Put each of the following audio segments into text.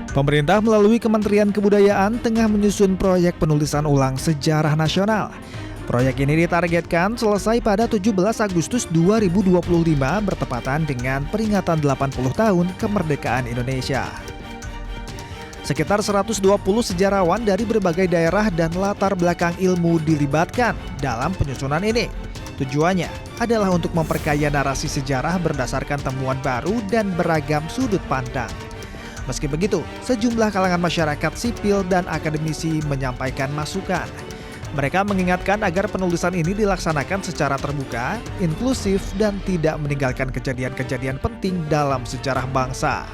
Pemerintah melalui Kementerian Kebudayaan tengah menyusun proyek penulisan ulang sejarah nasional. Proyek ini ditargetkan selesai pada 17 Agustus 2025 bertepatan dengan peringatan 80 tahun kemerdekaan Indonesia. Sekitar 120 sejarawan dari berbagai daerah dan latar belakang ilmu dilibatkan dalam penyusunan ini. Tujuannya adalah untuk memperkaya narasi sejarah berdasarkan temuan baru dan beragam sudut pandang. Meski begitu, sejumlah kalangan masyarakat sipil dan akademisi menyampaikan masukan. Mereka mengingatkan agar penulisan ini dilaksanakan secara terbuka, inklusif, dan tidak meninggalkan kejadian-kejadian penting dalam sejarah bangsa.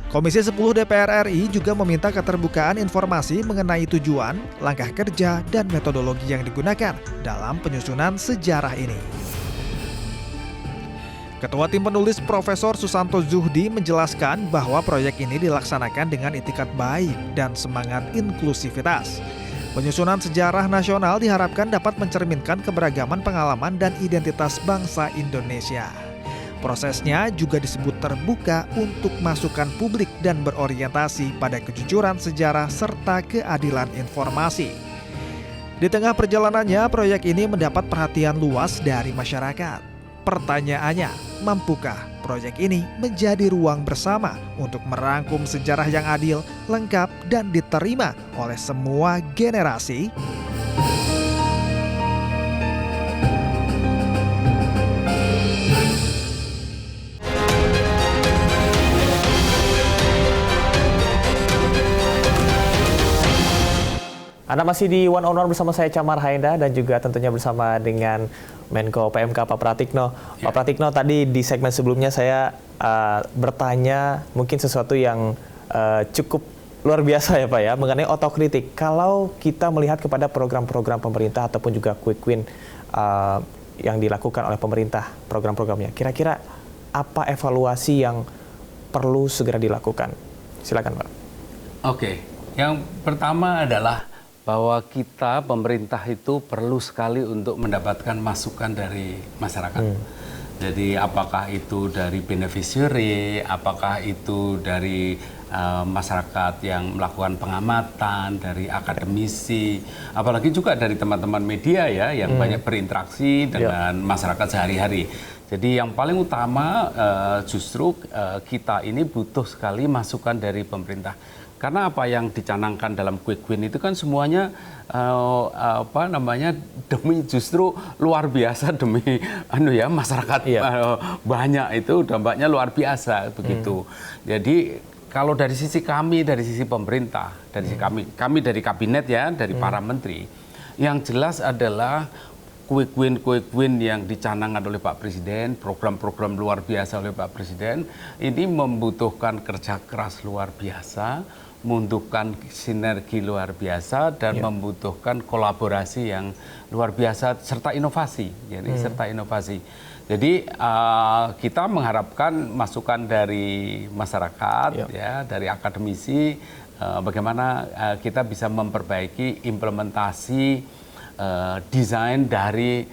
Komisi 10 DPR RI juga meminta keterbukaan informasi mengenai tujuan, langkah kerja, dan metodologi yang digunakan dalam penyusunan sejarah ini. Ketua Tim Penulis Profesor Susanto Zuhdi menjelaskan bahwa proyek ini dilaksanakan dengan itikat baik dan semangat inklusivitas. Penyusunan sejarah nasional diharapkan dapat mencerminkan keberagaman pengalaman dan identitas bangsa Indonesia. Prosesnya juga disebut terbuka untuk masukan publik dan berorientasi pada kejujuran sejarah serta keadilan informasi. Di tengah perjalanannya, proyek ini mendapat perhatian luas dari masyarakat. Pertanyaannya, mampukah proyek ini menjadi ruang bersama untuk merangkum sejarah yang adil, lengkap, dan diterima oleh semua generasi? Anda masih di One on One bersama saya Camar Haenda dan juga tentunya bersama dengan Menko PMK Pak Pratikno. Pak Pratikno, tadi di segmen sebelumnya saya bertanya mungkin sesuatu yang cukup luar biasa ya Pak ya, mengenai otokritik. Kalau kita melihat kepada program-program pemerintah ataupun juga quick win yang dilakukan oleh pemerintah, program-programnya, kira-kira apa evaluasi yang perlu segera dilakukan? Silakan Pak. Oke, yang pertama adalah bahwa kita pemerintah itu perlu sekali untuk mendapatkan masukan dari masyarakat. Jadi apakah itu dari beneficiary, apakah itu dari masyarakat yang melakukan pengamatan, dari akademisi, apalagi juga dari teman-teman media ya yang banyak berinteraksi dengan masyarakat sehari-hari. Jadi yang paling utama justru kita ini butuh sekali masukan dari pemerintah. Karena apa yang dicanangkan dalam quick win itu kan semuanya demi justru luar biasa, demi masyarakat banyak, itu dampaknya luar biasa begitu. Jadi kalau dari sisi kami, dari sisi pemerintah, dari sisi kami dari kabinet ya, dari para menteri, yang jelas adalah quick win yang dicanangkan oleh Pak Presiden, program-program luar biasa oleh Pak Presiden, ini membutuhkan kerja keras luar biasa, membutuhkan sinergi luar biasa, dan membutuhkan kolaborasi yang luar biasa serta inovasi. Jadi kita mengharapkan masukan dari masyarakat, ya, dari akademisi, bagaimana kita bisa memperbaiki implementasi desain dari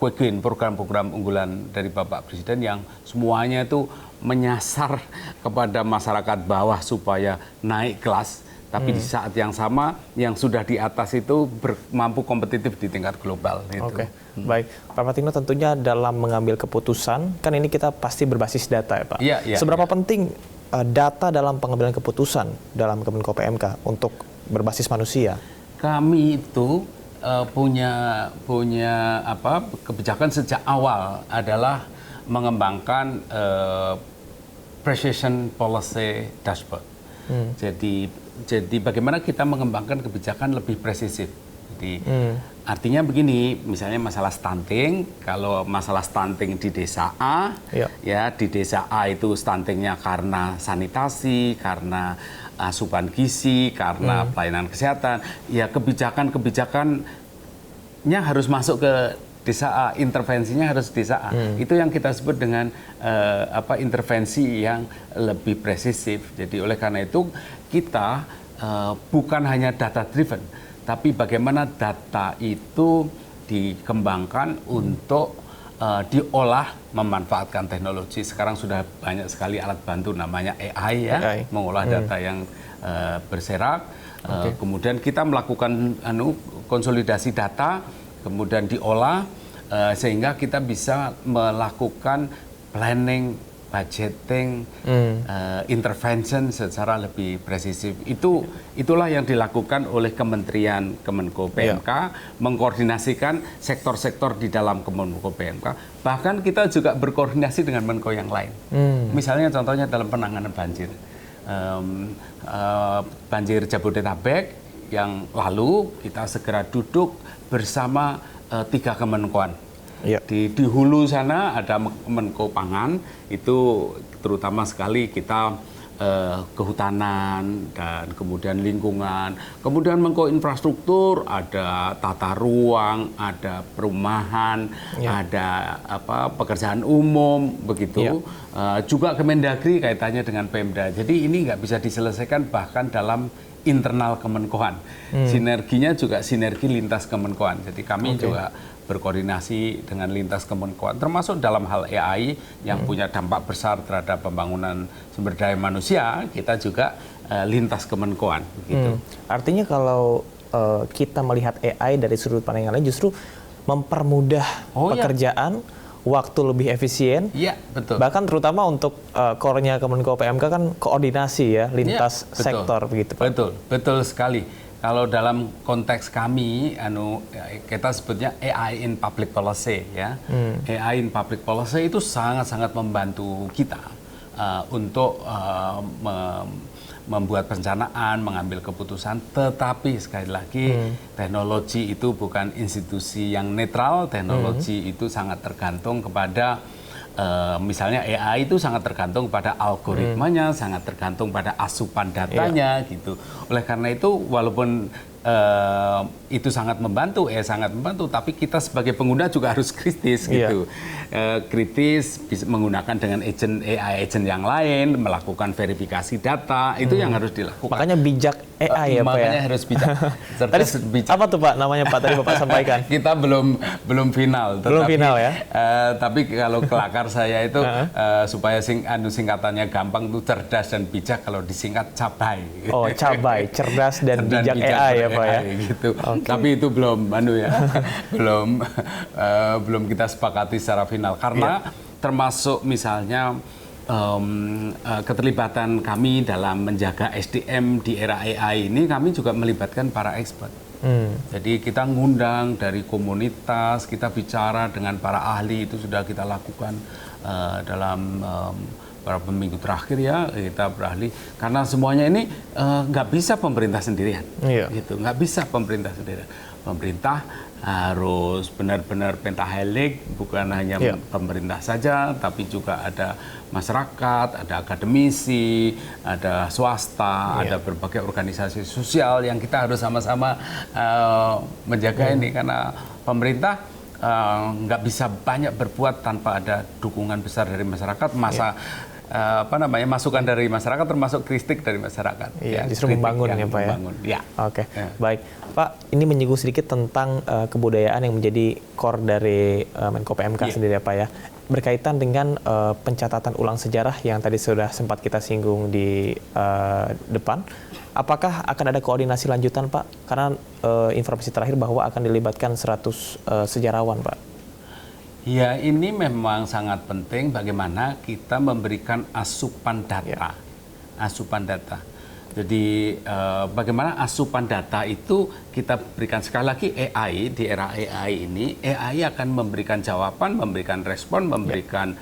quick win, program-program unggulan dari Bapak Presiden yang semuanya itu menyasar kepada masyarakat bawah supaya naik kelas, tapi di saat yang sama yang sudah di atas itu mampu kompetitif di tingkat global. Oke, baik. Pak Pratikno, tentunya dalam mengambil keputusan, kan ini kita pasti berbasis data ya Pak. Seberapa penting data dalam pengambilan keputusan dalam Kemenko PMK untuk berbasis manusia? Kami itu punya kebijakan sejak awal adalah mengembangkan precision policy dashboard. Jadi bagaimana kita mengembangkan kebijakan lebih presisif. Jadi artinya begini, misalnya masalah stunting, kalau masalah stunting di desa A, ya di desa A itu stuntingnya karena sanitasi, karena asupan gizi, karena pelayanan kesehatan, ya kebijakannya harus masuk ke desa A, intervensinya harus desa A. Itu yang kita sebut dengan intervensi yang lebih presisif. Jadi oleh karena itu kita bukan hanya data driven, tapi bagaimana data itu dikembangkan untuk diolah memanfaatkan teknologi. Sekarang sudah banyak sekali alat bantu namanya AI ya, AI. mengolah data yang berserak. Kemudian kita melakukan konsolidasi data, kemudian diolah sehingga kita bisa melakukan planning, budgeting, intervention secara lebih presisi. Itulah yang dilakukan oleh Kementerian Kemenko PMK, mengkoordinasikan sektor-sektor di dalam Kemenko PMK. Bahkan kita juga berkoordinasi dengan Menko yang lain. Misalnya contohnya dalam penanganan banjir. Banjir Jabodetabek yang lalu kita segera duduk bersama 3 kemenkoan. Di hulu sana ada Menko Pangan, itu terutama sekali kita kehutanan dan kemudian lingkungan, kemudian Menko Infrastruktur, ada tata ruang, ada perumahan, ada pekerjaan umum, begitu. Juga Kemendagri kaitannya dengan Pemda. Jadi ini nggak bisa diselesaikan bahkan dalam internal kemenkoan. Sinerginya juga sinergi lintas kemenkoan. Jadi kami juga berkoordinasi dengan lintas kemenkoan, termasuk dalam hal AI yang punya dampak besar terhadap pembangunan sumber daya manusia, kita juga lintas kemenkoan. Gitu. Artinya kalau kita melihat AI dari sudut pandang yang lain justru mempermudah pekerjaan, waktu lebih efisien. Iya, betul. Bahkan terutama untuk core-nya Kemenko PMK kan koordinasi ya lintas sektor begitu, Pak. Betul, betul sekali. Kalau dalam konteks kami, kita sebutnya AI in Public Policy ya. AI in Public Policy itu sangat-sangat membantu kita untuk membuat perencanaan, mengambil keputusan. Tetapi sekali lagi teknologi itu bukan institusi yang netral. Teknologi itu sangat tergantung kepada misalnya AI itu sangat tergantung pada algoritmanya, sangat tergantung pada asupan datanya gitu. Oleh karena itu walaupun itu sangat membantu, tapi kita sebagai pengguna juga harus kritis gitu. Kritis bisa menggunakan dengan AI agent yang lain, melakukan verifikasi data, itu yang harus dilakukan. Makanya bijak AI ya Pak ya? Makanya harus bijak. Tadi apa tuh Pak namanya Pak tadi Bapak sampaikan? Kita belum final. Belum final ya? Tapi kalau kelakar saya itu supaya singkatannya gampang itu cerdas dan bijak, kalau disingkat CABAI. Oh CABAI, cerdas dan bijak AI ya Pak ya? Gitu. Tapi itu belum belum kita sepakati secara final karena termasuk misalnya keterlibatan kami dalam menjaga SDM di era AI ini, kami juga melibatkan para expert. Jadi kita ngundang dari komunitas, kita bicara dengan para ahli, itu sudah kita lakukan dalam beberapa minggu terakhir ya, kita berahli karena semuanya ini nggak bisa pemerintah sendirian, gitu, nggak bisa pemerintah sendirian. Pemerintah harus benar-benar pentahelix, bukan hanya pemerintah saja, tapi juga ada masyarakat, ada akademisi, ada swasta, ada berbagai organisasi sosial yang kita harus sama-sama menjaga ini, karena pemerintah nggak bisa banyak berbuat tanpa ada dukungan besar dari masyarakat. Masukan dari masyarakat termasuk kritik dari masyarakat. Justru membangun ya Pak ya. Oke, baik Pak. Ini menyinggung sedikit tentang kebudayaan yang menjadi core dari Menko PMK sendiri ya Pak ya. Berkaitan dengan pencatatan ulang sejarah yang tadi sudah sempat kita singgung di depan. Apakah akan ada koordinasi lanjutan Pak? Karena informasi terakhir bahwa akan dilibatkan 100 sejarawan Pak. Ya, ini memang sangat penting bagaimana kita memberikan asupan data. Asupan data. Jadi bagaimana asupan data itu kita berikan, sekali lagi AI, di era AI ini, AI akan memberikan jawaban, memberikan respon, memberikan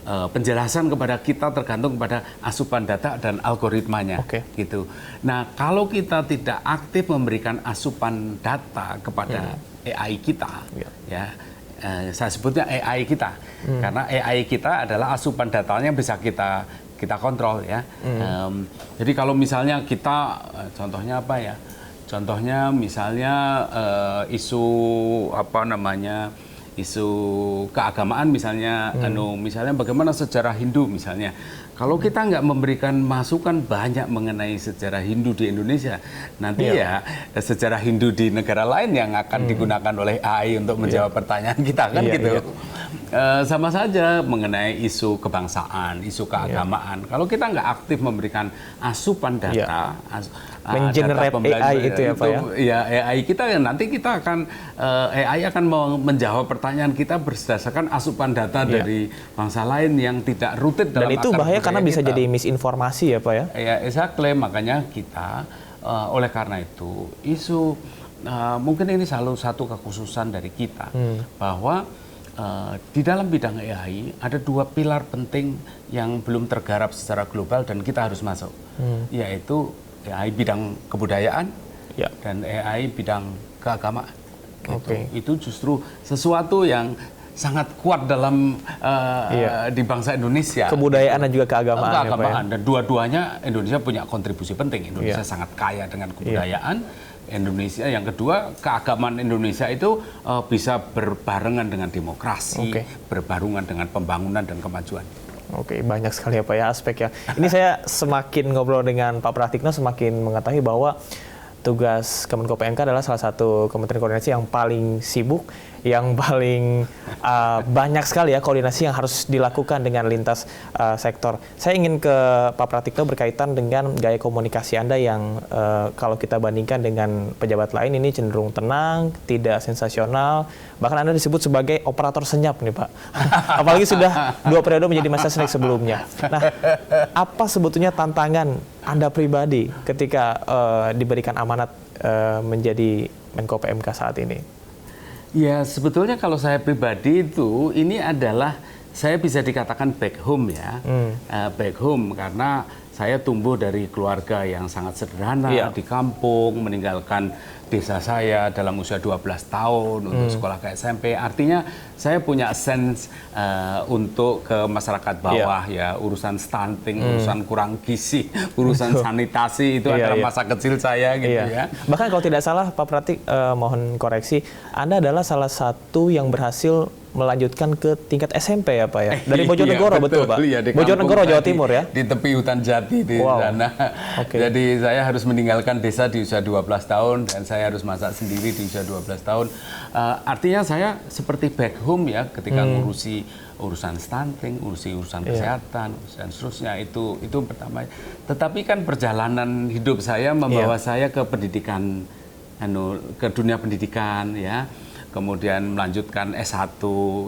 penjelasan kepada kita tergantung kepada asupan data dan algoritmanya. Gitu. Nah, kalau kita tidak aktif memberikan asupan data kepada AI kita, saya sebutnya AI kita, karena AI kita adalah asupan datanya bisa kita kontrol ya. Jadi kalau misalnya kita, contohnya apa ya? Contohnya misalnya isu isu keagamaan misalnya, misalnya bagaimana sejarah Hindu misalnya. Kalau kita nggak memberikan masukan banyak mengenai sejarah Hindu di Indonesia, nanti sejarah Hindu di negara lain yang akan digunakan oleh AI untuk menjawab pertanyaan kita kan gitu. sama saja mengenai isu kebangsaan, isu keagamaan. Kalau kita nggak aktif memberikan asupan data, mengenerate AI itu ya Pak ya? Ya AI kita nanti kita akan AI akan menjawab pertanyaan kita berdasarkan asupan data dari bangsa lain yang tidak rutin dalam dan itu akar bahaya budaya karena bisa kita. jadi misinformasi ya Pak ya? Ya, exactly. Makanya kita oleh karena itu isu mungkin ini salah satu kekhususan dari kita bahwa di dalam bidang AI ada 2 pilar penting yang belum tergarap secara global dan kita harus masuk, yaitu AI bidang kebudayaan dan AI bidang keagamaan. Gitu. Itu justru sesuatu yang sangat kuat dalam di bangsa Indonesia. Kebudayaan dan juga keagamaan. Keagamaan dan dua-duanya Indonesia punya kontribusi penting. Indonesia sangat kaya dengan kebudayaan. Indonesia yang kedua, keagamaan Indonesia itu bisa berbarengan dengan demokrasi, berbarengan dengan pembangunan dan kemajuan. Oke, banyak sekali ya Pak ya aspeknya. Ini saya semakin ngobrol dengan Pak Pratikno semakin mengetahui bahwa tugas Kemenko PMK adalah salah satu kementerian koordinasi yang paling sibuk, yang paling banyak sekali ya koordinasi yang harus dilakukan dengan lintas sektor. Saya ingin ke Pak Pratikno berkaitan dengan gaya komunikasi Anda yang kalau kita bandingkan dengan pejabat lain ini cenderung tenang, tidak sensasional, bahkan Anda disebut sebagai operator senyap nih Pak. Apalagi sudah 2 periode menjadi Mensesnek sebelumnya. Nah, apa sebetulnya tantangan Anda pribadi ketika diberikan amanat menjadi Menko PMK saat ini? Ya, sebetulnya kalau saya pribadi itu, ini adalah, saya bisa dikatakan back home ya. Back home karena saya tumbuh dari keluarga yang sangat sederhana di kampung, meninggalkan desa saya dalam usia 12 tahun untuk sekolah ke SMP. Artinya saya punya sense untuk ke masyarakat bawah ya, urusan stunting, urusan kurang gizi, urusan sanitasi itu adalah masa kecil saya gitu ya. Bahkan kalau tidak salah Pak Pratik, mohon koreksi, Anda adalah salah satu yang berhasil melanjutkan ke tingkat SMP ya Pak ya? Dari Bojonegoro betul Pak? Iya, Bojonegoro Jawa Timur ya? Di tepi hutan jati di sana. Jadi saya harus meninggalkan desa di usia 12 tahun dan saya harus masak sendiri di usia 12 tahun. Artinya saya seperti back home ya ketika ngurusi urusan stunting, urusan kesehatan dan seterusnya itu pertama. Tetapi kan perjalanan hidup saya membawa saya ke pendidikan, ke dunia pendidikan ya. Kemudian melanjutkan S1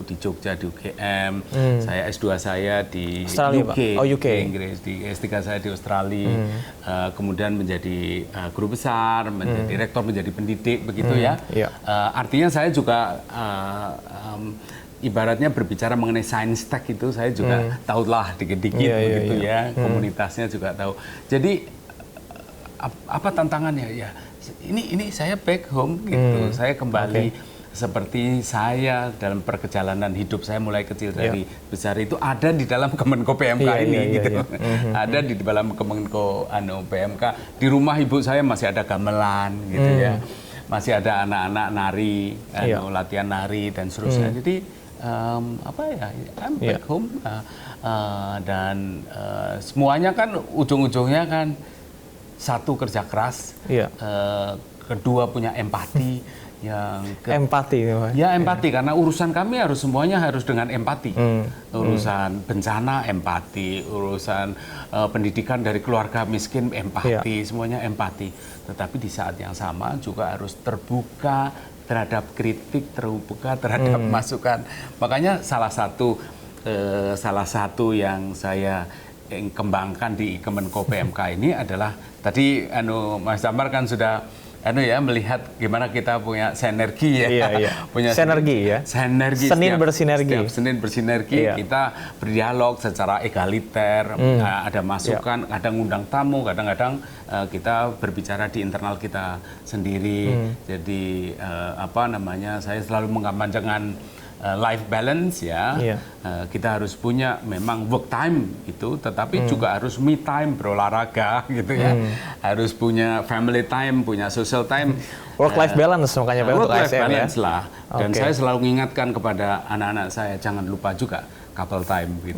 di Jogja di UGM, saya S2 saya di Australia, UK, di Inggris, di S3 saya di Australia, kemudian menjadi guru besar, menjadi rektor, menjadi pendidik begitu ya. Artinya saya juga ibaratnya berbicara mengenai science tech itu saya juga tahulah dikit-dikit begitu ya, komunitasnya juga tahu. Jadi apa tantangannya ya? Ini saya back home gitu, saya kembali. Seperti saya dalam perjalanan hidup saya mulai kecil dari besar itu ada di dalam Kemenko PMK ini gitu. Ada di dalam Kemenko PMK. Di rumah ibu saya masih ada gamelan gitu ya. Masih ada anak-anak nari, latihan nari dan seterusnya. Jadi apa ya? I'm back home dan semuanya kan ujung-ujungnya kan satu kerja keras, kedua punya empati. Empati ya empati karena urusan kami semuanya harus dengan empati, urusan bencana empati, urusan pendidikan dari keluarga miskin empati, semuanya empati. Tetapi di saat yang sama juga harus terbuka terhadap kritik, terbuka terhadap masukan. Makanya salah satu yang saya kembangkan di Kemenko PMK ini adalah tadi Mas Damar kan sudah melihat gimana kita punya sinergi ya. Punya sinergi ya. Senin bersinergi. Setiap Senin bersinergi kita berdialog secara egaliter, ada masukan, kadang undang tamu, kadang-kadang kita berbicara di internal kita sendiri. Jadi saya selalu mengamankan life balance ya. Kita harus punya memang work time itu, tetapi juga harus me time berolahraga gitu ya. Harus punya family time, punya social time. Work life balance makanya work life ASM balance ya. lah. Dan saya selalu mengingatkan kepada anak-anak saya jangan lupa juga couple time gitu.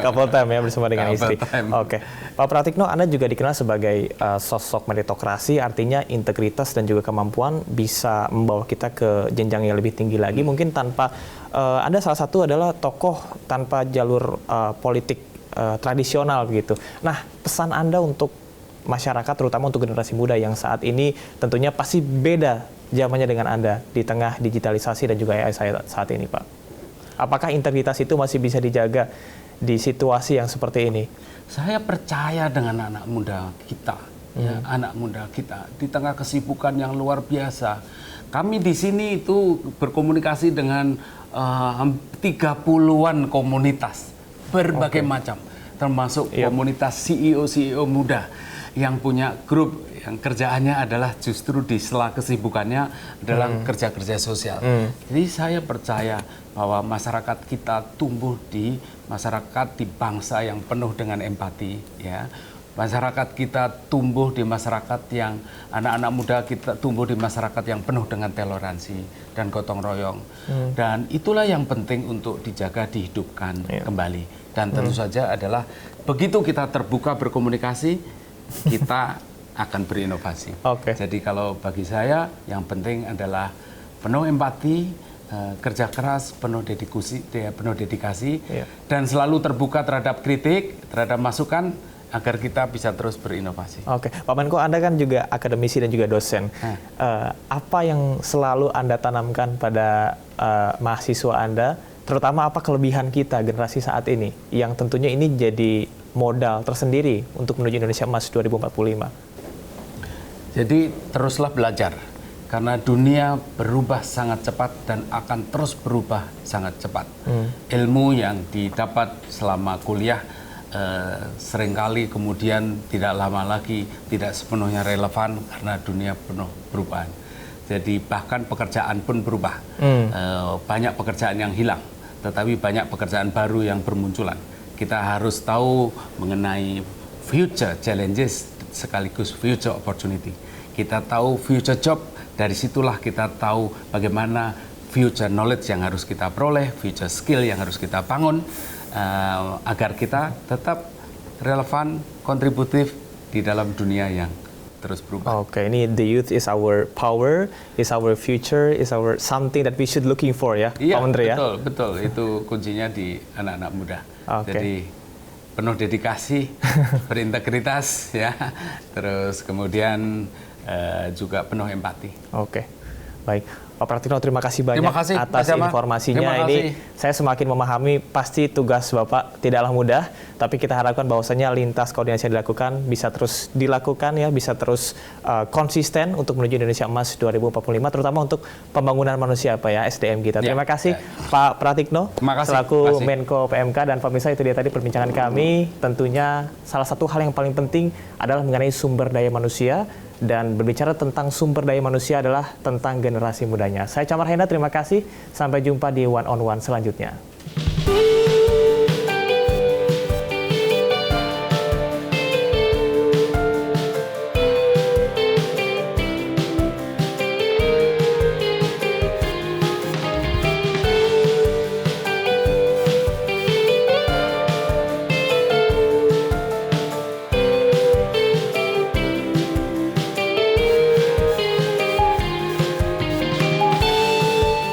Couple time ya bersama dengan istri. Time. Oke. Pak Pratikno, Anda juga dikenal sebagai sosok meritokrasi, artinya integritas dan juga kemampuan bisa membawa kita ke jenjang yang lebih tinggi lagi, mungkin tanpa Anda salah satu adalah tokoh tanpa jalur politik tradisional begitu. Nah, pesan Anda untuk masyarakat, terutama untuk generasi muda yang saat ini tentunya pasti beda zamannya dengan Anda di tengah digitalisasi dan juga AI saat ini, Pak. Apakah integritas itu masih bisa dijaga di situasi yang seperti ini? Saya percaya dengan anak muda kita, ya, anak muda kita di tengah kesibukan yang luar biasa. Kami di sini itu berkomunikasi dengan 30-an komunitas berbagai macam, termasuk komunitas CEO muda yang punya grup yang kerjaannya adalah justru di sela kesibukannya adalah kerja-kerja sosial. Jadi saya percaya bahwa masyarakat kita tumbuh di masyarakat, di bangsa yang penuh dengan empati, ya. Masyarakat kita tumbuh di masyarakat yang anak-anak muda kita tumbuh di masyarakat yang penuh dengan toleransi dan gotong royong. Dan itulah yang penting untuk dijaga, dihidupkan kembali. Dan tentu saja adalah begitu kita terbuka berkomunikasi, kita akan berinovasi. Jadi kalau bagi saya yang penting adalah penuh empati, kerja keras, penuh dedikasi, dan selalu terbuka terhadap kritik, terhadap masukan, agar kita bisa terus berinovasi. Pak Menko, Anda kan juga akademisi dan juga dosen. Apa yang selalu Anda tanamkan pada mahasiswa Anda, terutama apa kelebihan kita generasi saat ini, yang tentunya ini jadi modal tersendiri untuk menuju Indonesia Emas 2045? Jadi teruslah belajar, karena dunia berubah sangat cepat dan akan terus berubah sangat cepat. Ilmu yang didapat selama kuliah seringkali kemudian tidak lama lagi tidak sepenuhnya relevan karena dunia penuh perubahan. Jadi bahkan pekerjaan pun berubah. Banyak pekerjaan yang hilang, tetapi banyak pekerjaan baru yang bermunculan. Kita harus tahu mengenai future challenges sekaligus future opportunity. Kita tahu future job, dari situlah kita tahu bagaimana future knowledge yang harus kita peroleh, future skill yang harus kita bangun, agar kita tetap relevan, kontributif di dalam dunia yang terus berubah. Ini the youth is our power, is our future, is our something that we should looking for, ya, Pak Menteri, ya? Betul. Itu kuncinya di anak-anak muda. Jadi penuh dedikasi, berintegritas, ya, terus kemudian juga penuh empati. Baik, Pak Pratikno, terima kasih banyak atas informasinya. Ini saya semakin memahami pasti tugas Bapak tidaklah mudah, tapi kita harapkan bahwasanya lintas koordinasi yang dilakukan bisa terus dilakukan, ya, bisa terus konsisten untuk menuju Indonesia Emas 2045, terutama untuk pembangunan manusia, Pak, ya, SDM kita. Terima kasih Pak Pratikno selaku Menko PMK, dan pemirsa, itu dia tadi perbincangan kami. Tentunya salah satu hal yang paling penting adalah mengenai sumber daya manusia. Dan berbicara tentang sumber daya manusia adalah tentang generasi mudanya. Saya Chamar Hainda, terima kasih. Sampai jumpa di One on One selanjutnya.